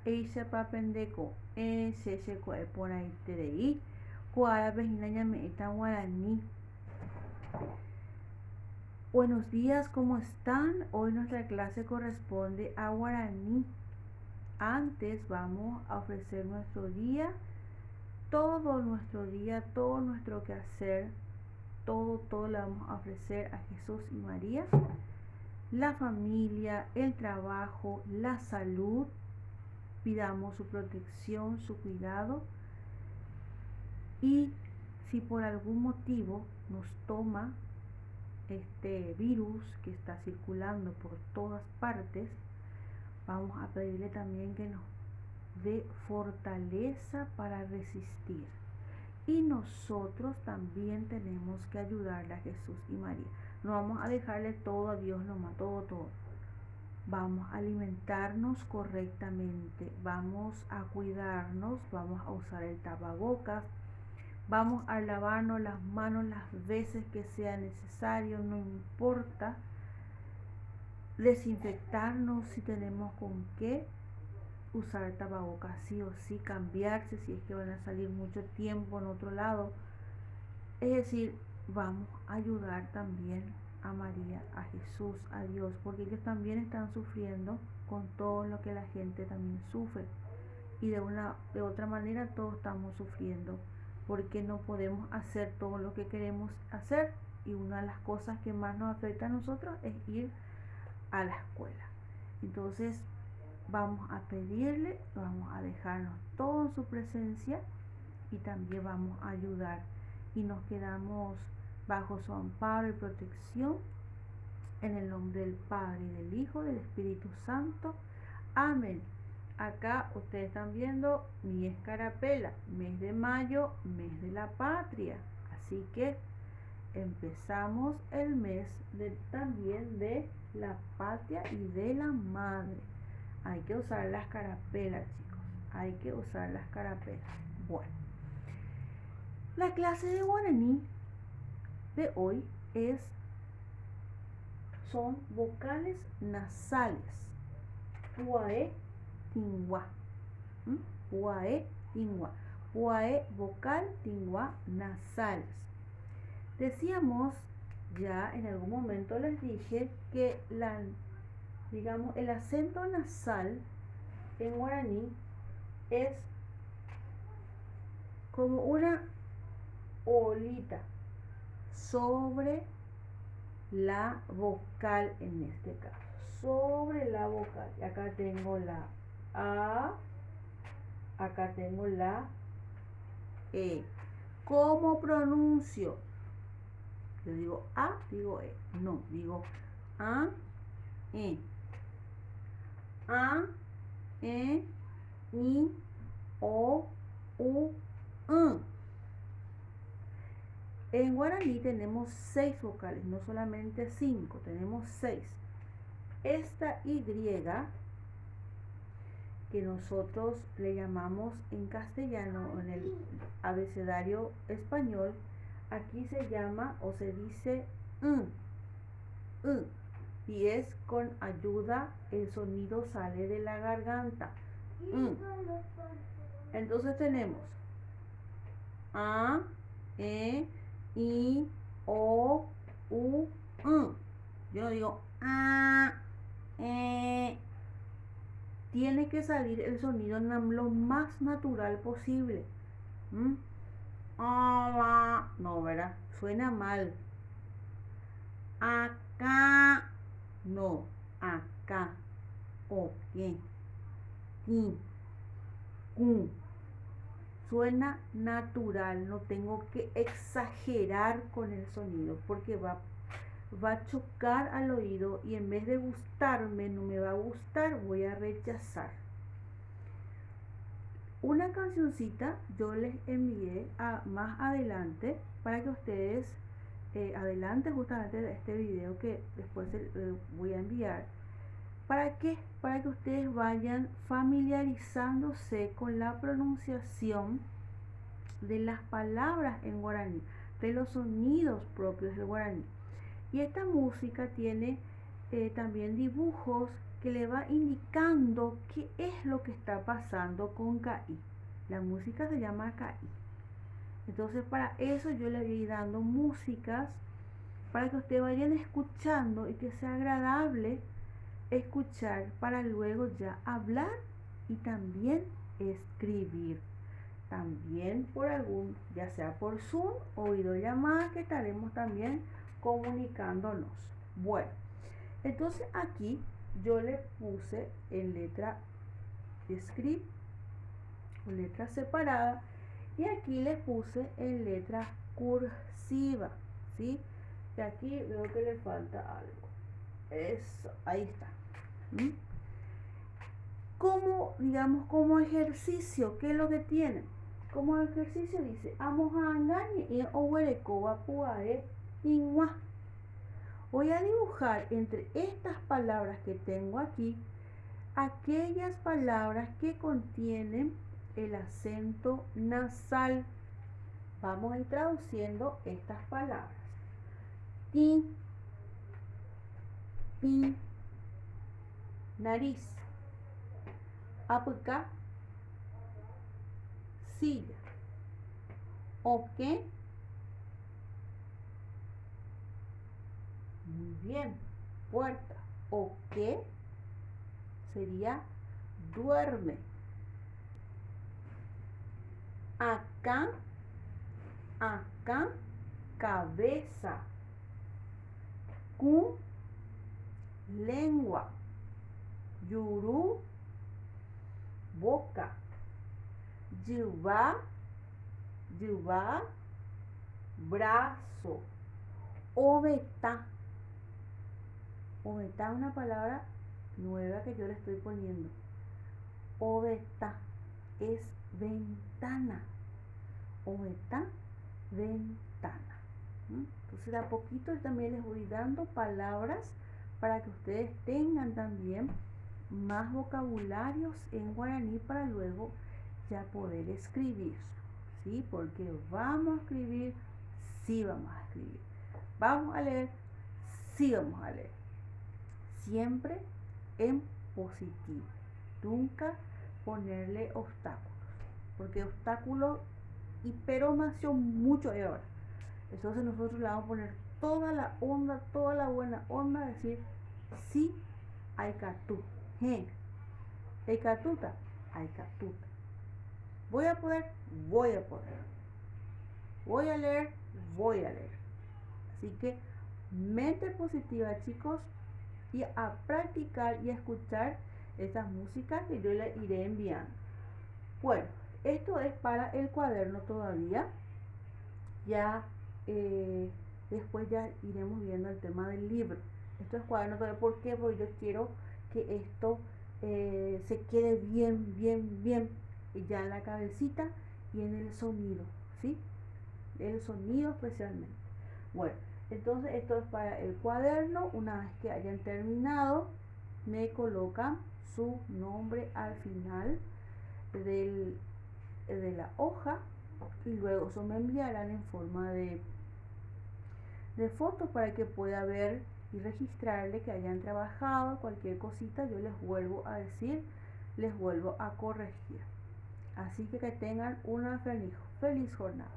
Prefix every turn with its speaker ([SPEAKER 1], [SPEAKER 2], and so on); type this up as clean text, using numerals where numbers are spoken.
[SPEAKER 1] Eisa papendeko ese por ahí terei kuara vejina ñame'ẽta guaraní. Buenos días, ¿cómo están? Hoy nuestra clase corresponde a guaraní. Antes vamos a ofrecer nuestro día, todo nuestro quehacer, todo le vamos a ofrecer a Jesús y María, la familia, el trabajo, la salud. Pidamos su protección, su cuidado, y si por algún motivo nos toma este virus que está circulando por todas partes, vamos a pedirle también que nos dé fortaleza para resistir. Y nosotros también tenemos que ayudarle a Jesús y María. No vamos a dejarle todo a Dios nomás, todo. Vamos a alimentarnos correctamente, vamos a cuidarnos, vamos a usar el tapabocas, vamos a lavarnos las manos las veces que sea necesario, no importa, desinfectarnos si tenemos con qué, usar tapabocas sí o sí, cambiarse si es que van a salir mucho tiempo en otro lado. Es decir, vamos a ayudar también a María, a Jesús, a Dios, porque ellos también están sufriendo con todo lo que la gente también sufre, y de otra manera todos estamos sufriendo porque no podemos hacer todo lo que queremos hacer, y una de las cosas que más nos afecta a nosotros es ir a la escuela. Entonces vamos a pedirle, vamos a dejarnos todo en su presencia, y también vamos a ayudar, y nos quedamos bajo su amparo y protección, en el nombre del Padre, y del Hijo, y del Espíritu Santo. Amén. Acá ustedes están viendo mi escarapela, mes de mayo, mes de la patria. Así que empezamos el mes también de la patria y de la madre. Hay que usar la escarapela, chicos. Hay que usar la escarapela. Bueno, la clase de guaraní de hoy son vocales nasales. Puae, tingua. Puae, tingua. Puae, vocal, tingua, nasales. Decíamos, ya en algún momento les dije que el acento nasal en guaraní es como una olita sobre la vocal, en este caso, sobre la vocal. Y acá tengo la A, acá tengo la E. ¿Cómo pronuncio? Yo digo A, digo E. No, digo A, E. A, E, I, O, U, U. En guaraní tenemos 6 vocales, no solamente 5, tenemos 6. Esta Y, que nosotros le llamamos en castellano, en el abecedario español, aquí se llama o se dice y es con ayuda, el sonido sale de la garganta. Entonces tenemos A, E, I, O, U, Yo no digo A, Tiene que salir el sonido lo más natural posible. No, ¿verdad? Suena mal. Acá. No, acá. O, ¿qué? Qui. Cu. Suena natural, no tengo que exagerar con el sonido, porque va a chocar al oído, y en vez de gustarme, no me va a gustar, voy a rechazar. Una cancioncita yo les envié más adelante para que ustedes adelante justamente de este video que después voy a enviar. ¿Para qué? Para que ustedes vayan familiarizándose con la pronunciación de las palabras en guaraní, de los sonidos propios del guaraní. Y esta música tiene también dibujos que le va indicando qué es lo que está pasando con KI. La música se llama KI. Entonces para eso yo le voy dando músicas para que ustedes vayan escuchando y que sea agradable escuchar para luego ya hablar y también escribir. También por algún, ya sea por Zoom o videollamada, que estaremos también comunicándonos. Bueno, entonces aquí yo le puse en letra script o letra separada y aquí le puse en letra cursiva, ¿sí? Y aquí veo que le falta algo. Eso, ahí está. Como, digamos, como ejercicio, ¿qué es lo que tienen? Como ejercicio dice, amohangañe en owerekoba puae inwa. Voy a dibujar entre estas palabras que tengo aquí aquellas palabras que contienen el acento nasal. Vamos a ir traduciendo estas palabras. Tin, pin, nariz. Apuca, silla. Ok. Muy bien. Puerta. Ok. Sería duerme. Acá, acá, cabeza. Cu, lengua. Yuru, boca. Yuba, yuba, brazo. Oveta. Oveta es una palabra nueva que yo le estoy poniendo. Oveta es ventana. Oveta, ventana. Entonces de a poquito también les voy dando palabras para que ustedes tengan también más vocabularios en guaraní para luego ya poder escribir, ¿sí? Porque vamos a escribir, sí vamos a escribir. Vamos a leer, sí vamos a leer. Siempre en positivo. Nunca ponerle obstáculos. Porque obstáculos y pero mucho de ahora. Entonces nosotros le vamos a poner toda la onda, toda la buena onda, decir sí, hay catú. Hay catuta, hay catuta. Voy a poder, voy a poder. Voy a leer, voy a leer. Así que mente positiva, chicos, y a practicar y a escuchar esas músicas que yo les iré enviando. Bueno, esto es para el cuaderno todavía. Ya después ya iremos viendo el tema del libro. Esto es cuaderno todavía. ¿Por qué? Porque yo quiero que esto se quede bien, bien, bien ya en la cabecita y en el sonido, ¿sí? El sonido especialmente. Bueno, entonces esto es para el cuaderno. Una vez que hayan terminado, me colocan su nombre al final de la hoja y luego eso me enviarán en forma de fotos para que pueda ver y registrarle que hayan trabajado. Cualquier cosita yo les vuelvo a decir, les vuelvo a corregir. Así que tengan una feliz jornada.